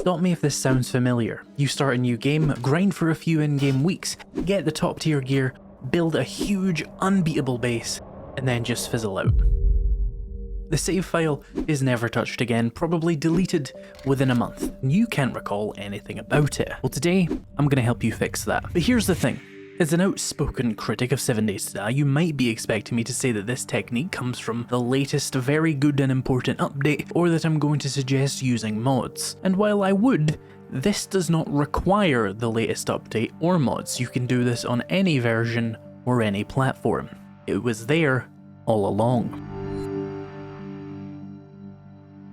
Stop me if this sounds familiar. You start a new game, grind for a few in-game weeks, get the top tier gear, build a huge, unbeatable base, and then just fizzle out. The save file is never touched again, probably deleted within a month. You can't recall anything about it. Well, today, I'm gonna help you fix that. But here's the thing. As an outspoken critic of 7 Days to Die, you might be expecting me to say that this technique comes from the latest very good and important update, or that I'm going to suggest using mods. And while I would, this does not require the latest update or mods. You can do this on any version or any platform. It was there all along.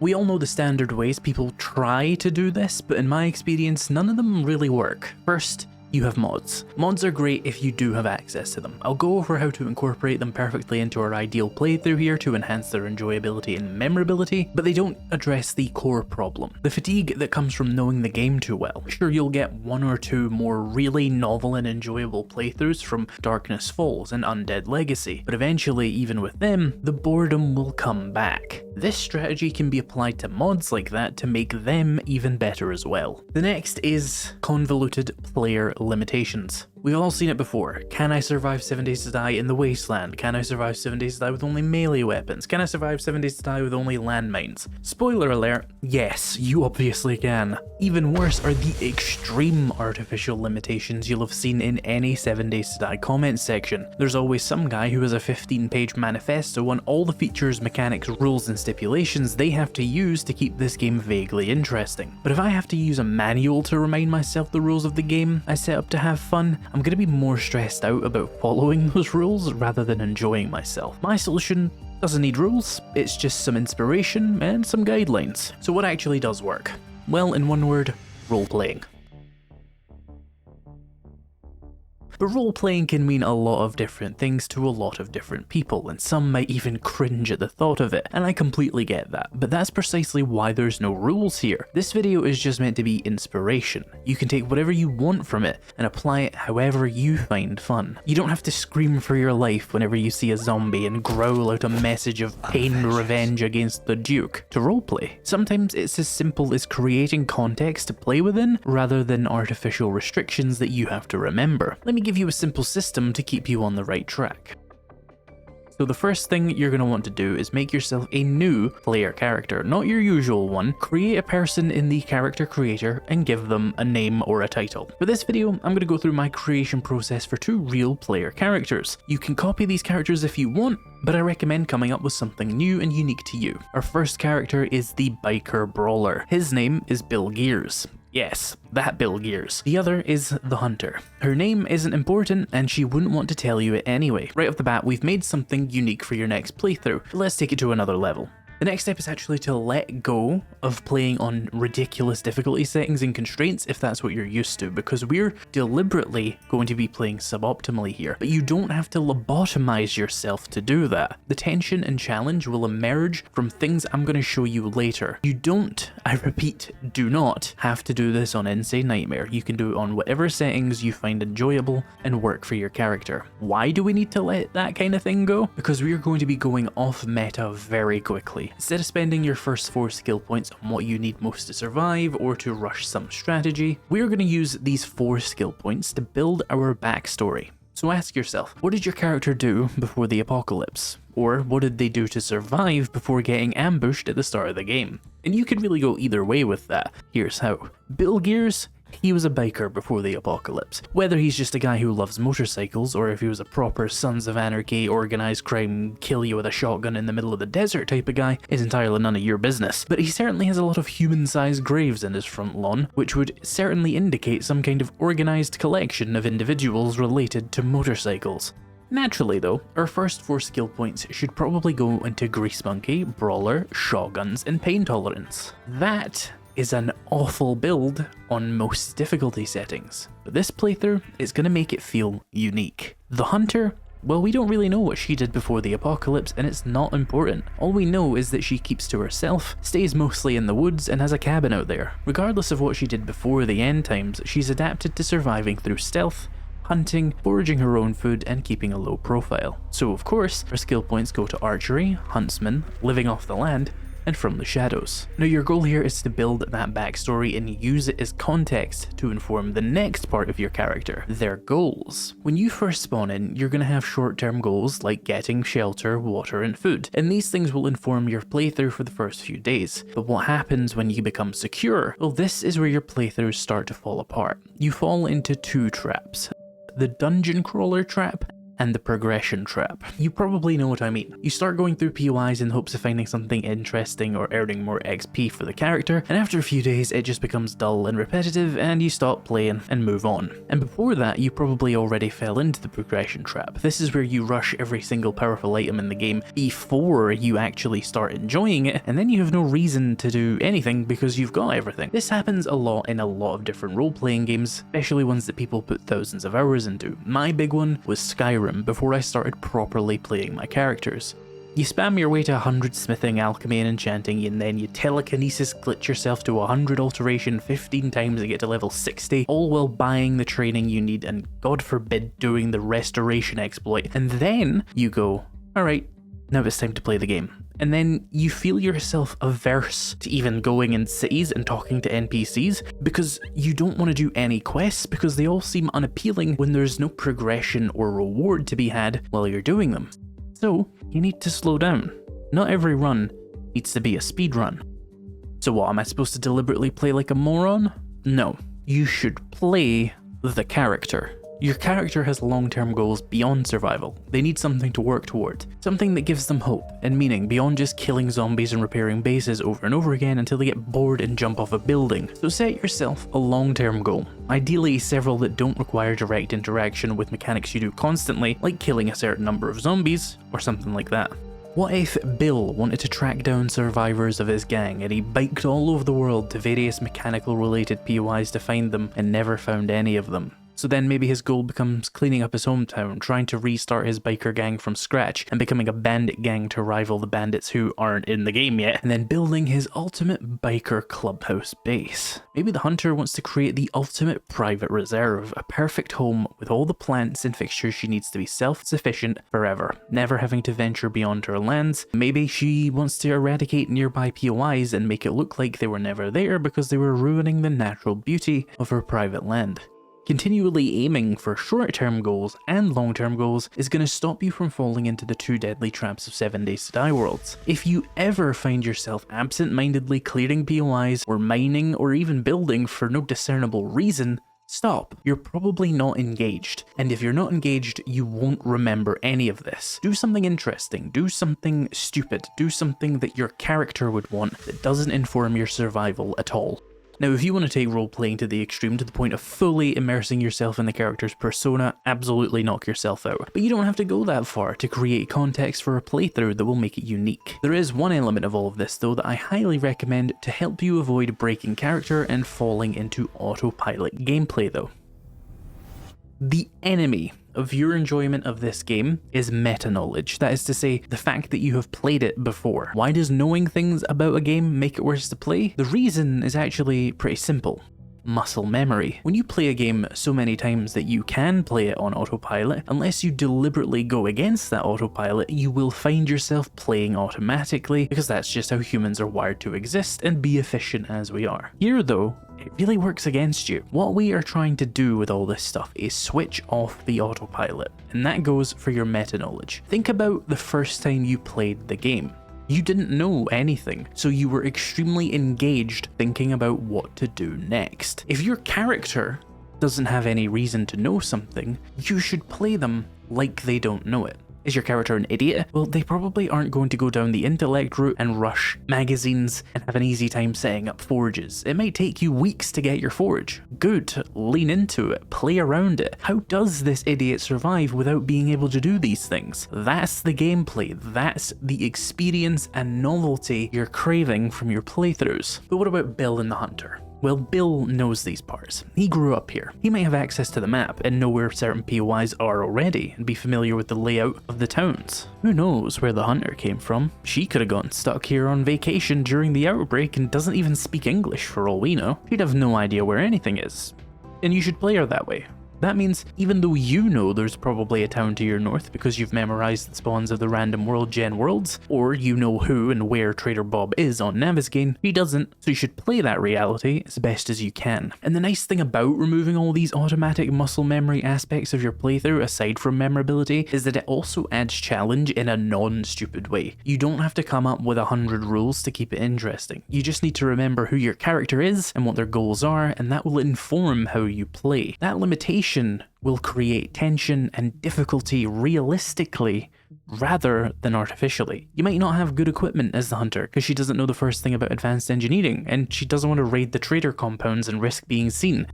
We all know the standard ways people try to do this, but in my experience, none of them really work. First, you have mods. Mods are great if you do have access to them. I'll go over how to incorporate them perfectly into our ideal playthrough here to enhance their enjoyability and memorability, but they don't address the core problem, the fatigue that comes from knowing the game too well. Sure, you'll get one or two more really novel and enjoyable playthroughs from Darkness Falls and Undead Legacy, but eventually, even with them, the boredom will come back. This strategy can be applied to mods like that to make them even better as well. The next is convoluted player limitations. We've all seen it before. Can I survive 7 Days to Die in the Wasteland? Can I survive 7 Days to Die with only melee weapons? Can I survive 7 Days to Die with only landmines? Spoiler alert, yes, you obviously can. Even worse are the extreme artificial limitations you'll have seen in any 7 Days to Die comment section. There's always some guy who has a 15-page manifesto on all the features, mechanics, rules, and stipulations they have to use to keep this game vaguely interesting. But if I have to use a manual to remind myself the rules of the game I set up to have fun, I'm going to be more stressed out about following those rules rather than enjoying myself. My solution doesn't need rules, it's just some inspiration and some guidelines. So what actually does work? Well, in one word, role-playing. But role-playing can mean a lot of different things to a lot of different people, and some might even cringe at the thought of it, and I completely get that, but that's precisely why there's no rules here. This video is just meant to be inspiration. You can take whatever you want from it and apply it however you find fun. You don't have to scream for your life whenever you see a zombie and growl out a message of pain and revenge against the Duke to roleplay. Sometimes it's as simple as creating context to play within rather than artificial restrictions that you have to remember. Let me give you a simple system to keep you on the right track. So the first thing you're going to want to do is make yourself a new player character, not your usual one. Create a person in the character creator and give them a name or a title. For this video, I'm going to go through my creation process for 2 real player characters. You can copy these characters if you want, but I recommend coming up with something new and unique to you. Our first character is the biker brawler. His name is Bill Gears. Yes, that Bill Gears. The other is the Hunter. Her name isn't important and she wouldn't want to tell you it anyway. Right off the bat, we've made something unique for your next playthrough, but let's take it to another level. The next step is actually to let go of playing on ridiculous difficulty settings and constraints if that's what you're used to, because we're deliberately going to be playing suboptimally here, but you don't have to lobotomize yourself to do that. The tension and challenge will emerge from things I'm going to show you later. You don't, I repeat, do not have to do this on Insane Nightmare. You can do it on whatever settings you find enjoyable and work for your character. Why do we need to let that kind of thing go? Because we're going to be going off meta very quickly. Instead of spending your first 4 skill points on what you need most to survive or to rush some strategy, we're going to use these 4 skill points to build our backstory. So ask yourself, what did your character do before the apocalypse? Or what did they do to survive before getting ambushed at the start of the game? And you could really go either way with that. Here's how. Bill Gears, he was a biker before the apocalypse. Whether he's just a guy who loves motorcycles, or if he was a proper Sons of Anarchy, organized crime, kill you with a shotgun in the middle of the desert type of guy, is entirely none of your business. But he certainly has a lot of human-sized graves in his front lawn, which would certainly indicate some kind of organized collection of individuals related to motorcycles. Naturally though, our first 4 skill points should probably go into Grease Monkey, Brawler, Shotguns, and Pain Tolerance. That is an awful build on most difficulty settings, but this playthrough is going to make it feel unique. The Hunter, well, we don't really know what she did before the apocalypse, and it's not important. All we know is that she keeps to herself, stays mostly in the woods, and has a cabin out there. Regardless of what she did before the end times, she's adapted to surviving through stealth, hunting, foraging her own food, and keeping a low profile. So of course, her skill points go to Archery, Huntsman, Living off the Land, and from the shadows. Now your goal here is to build that backstory and use it as context to inform the next part of your character, their goals. When you first spawn in, you're going to have short-term goals like getting shelter, water and food, and these things will inform your playthrough for the first few days. But what happens when you become secure? Well, this is where your playthroughs start to fall apart. You fall into two traps: the dungeon crawler trap and the progression trap. You probably know what I mean. You start going through POIs in hopes of finding something interesting or earning more XP for the character, and after a few days it just becomes dull and repetitive and you stop playing and move on. And before that, you probably already fell into the progression trap. This is where you rush every single powerful item in the game before you actually start enjoying it, and then you have no reason to do anything because you've got everything. This happens a lot in a lot of different role-playing games, especially ones that people put thousands of hours into. My big one was Skyrim before I started properly playing my characters. You spam your way to 100 smithing, alchemy and enchanting, and then you telekinesis glitch yourself to 100 alteration 15 times and get to level 60, all while buying the training you need and, God forbid, doing the restoration exploit. And then you go, alright, now it's time to play the game. And then you feel yourself averse to even going in cities and talking to NPCs because you don't want to do any quests because they all seem unappealing when there's no progression or reward to be had while you're doing them. So you need to slow down. Not every run needs to be a speed run. So what, am I supposed to deliberately play like a moron? No, you should play the character. Your character has long-term goals beyond survival. They need something to work toward, something that gives them hope and meaning beyond just killing zombies and repairing bases over and over again until they get bored and jump off a building. So set yourself a long-term goal, ideally several that don't require direct interaction with mechanics you do constantly, like killing a certain number of zombies or something like that. What if Bill wanted to track down survivors of his gang and he biked all over the world to various mechanical related POIs to find them and never found any of them? So then maybe his goal becomes cleaning up his hometown, trying to restart his biker gang from scratch, and becoming a bandit gang to rival the bandits who aren't in the game yet, and then building his ultimate biker clubhouse base. Maybe the hunter wants to create the ultimate private reserve, a perfect home with all the plants and fixtures she needs to be self-sufficient forever, never having to venture beyond her lands. Maybe she wants to eradicate nearby POIs and make it look like they were never there because they were ruining the natural beauty of her private land. Continually aiming for short-term goals and long-term goals is going to stop you from falling into the two deadly traps of 7 Days to Die worlds. If you ever find yourself absent-mindedly clearing POIs or mining or even building for no discernible reason, stop. You're probably not engaged, and if you're not engaged, you won't remember any of this. Do something interesting, do something stupid, do something that your character would want that doesn't inform your survival at all. Now, if you want to take role-playing to the extreme to the point of fully immersing yourself in the character's persona, absolutely knock yourself out. But you don't have to go that far to create context for a playthrough that will make it unique. There is one element of all of this though that I highly recommend to help you avoid breaking character and falling into autopilot gameplay though. The enemy of your enjoyment of this game is meta-knowledge, that is to say, the fact that you have played it before. Why does knowing things about a game make it worse to play? The reason is actually pretty simple. Muscle memory. When you play a game so many times that you can play it on autopilot, unless you deliberately go against that autopilot, you will find yourself playing automatically because that's just how humans are wired to exist and be efficient as we are. Here though, it really works against you. What we are trying to do with all this stuff is switch off the autopilot, and that goes for your meta-knowledge. Think about the first time you played the game. You didn't know anything, so you were extremely engaged thinking about what to do next. If your character doesn't have any reason to know something, you should play them like they don't know it. Is your character an idiot? Well, they probably aren't going to go down the intellect route and rush magazines and have an easy time setting up forges. It might take you weeks to get your forge. Good, lean into it, play around it. How does this idiot survive without being able to do these things? That's the gameplay, that's the experience and novelty you're craving from your playthroughs. But what about Bill and the Hunter? Well, Bill knows these parts. He grew up here. He might have access to the map and know where certain POIs are already and be familiar with the layout of the towns. Who knows where the hunter came from? She could have gotten stuck here on vacation during the outbreak and doesn't even speak English for all we know. She'd have no idea where anything is. And you should play her that way. That means even though you know there's probably a town to your north because you've memorized the spawns of the random world gen worlds, or you know who and where Trader Bob is on Navisgain, he doesn't, so you should play that reality as best as you can. And the nice thing about removing all these automatic muscle memory aspects of your playthrough aside from memorability is that it also adds challenge in a non-stupid way. You don't have to come up with 100 rules to keep it interesting. You just need to remember who your character is and what their goals are, and that will inform how you play. That limitation will create tension and difficulty realistically rather than artificially. You might not have good equipment as the hunter because she doesn't know the first thing about advanced engineering and she doesn't want to raid the trader compounds and risk being seen.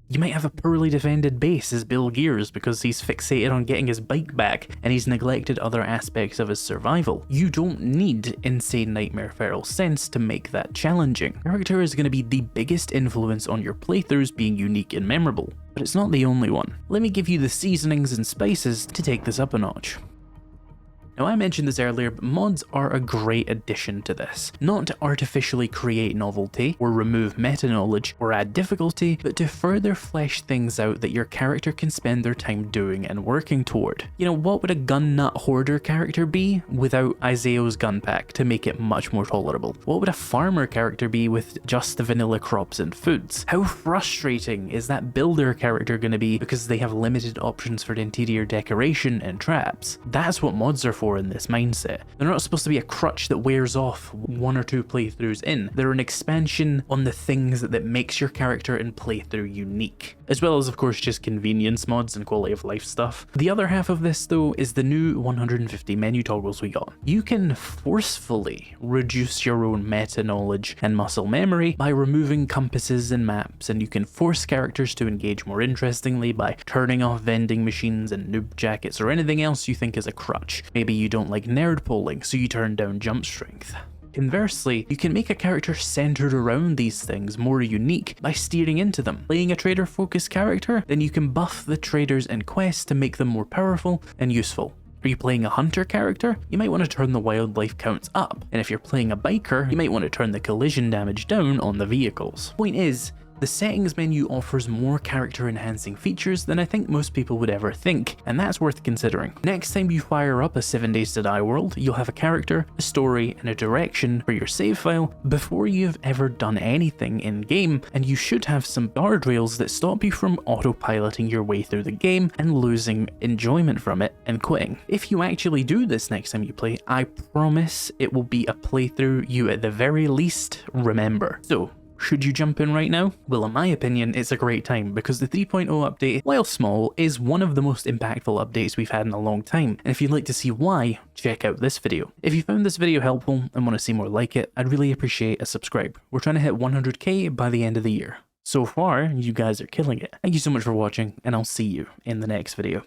You might have a poorly defended base as Bill Gears because he's fixated on getting his bike back and he's neglected other aspects of his survival. You don't need insane nightmare feral sense to make that challenging. Character is going to be the biggest influence on your playthroughs being unique and memorable, but it's not the only one. Let me give you the seasonings and spices to take this up a notch. Now I mentioned this earlier, but mods are a great addition to this. Not to artificially create novelty, or remove meta knowledge, or add difficulty, but to further flesh things out that your character can spend their time doing and working toward. You know, what would a gun nut hoarder character be without Isaiah's gun pack to make it much more tolerable? What would a farmer character be with just the vanilla crops and foods? How frustrating is that builder character going to be because they have limited options for interior decoration and traps? That's what mods are for in this mindset. They're not supposed to be a crutch that wears off 1 or 2 playthroughs in. They're an expansion on the things that makes your character and playthrough unique, as well as of course just convenience mods and quality of life stuff. The other half of this though is the new 150 menu toggles we got. You can forcefully reduce your own meta knowledge and muscle memory by removing compasses and maps, and you can force characters to engage more interestingly by turning off vending machines and noob jackets or anything else you think is a crutch. Maybe you don't like nerd polling, so you turn down jump strength. Conversely, you can make a character centered around these things more unique by steering into them. Playing a trader-focused character, then you can buff the traders and quests to make them more powerful and useful. Are you playing a hunter character? You might want to turn the wildlife counts up, and if you're playing a biker, you might want to turn the collision damage down on the vehicles. Point is, the settings menu offers more character enhancing features than I think most people would ever think, and that's worth considering. Next time you fire up a 7 Days to Die world, you'll have a character, a story, and a direction for your save file before you've ever done anything in game, and you should have some guardrails that stop you from autopiloting your way through the game and losing enjoyment from it and quitting. If you actually do this next time you play, I promise it will be a playthrough you at the very least remember. So, should you jump in right now? Well, in my opinion, it's a great time because the 3.0 update, while small, is one of the most impactful updates we've had in a long time, and if you'd like to see why, check out this video. If you found this video helpful and want to see more like it, I'd really appreciate a subscribe. We're trying to hit 100k by the end of the year. So far, you guys are killing it. Thank you so much for watching, and I'll see you in the next video.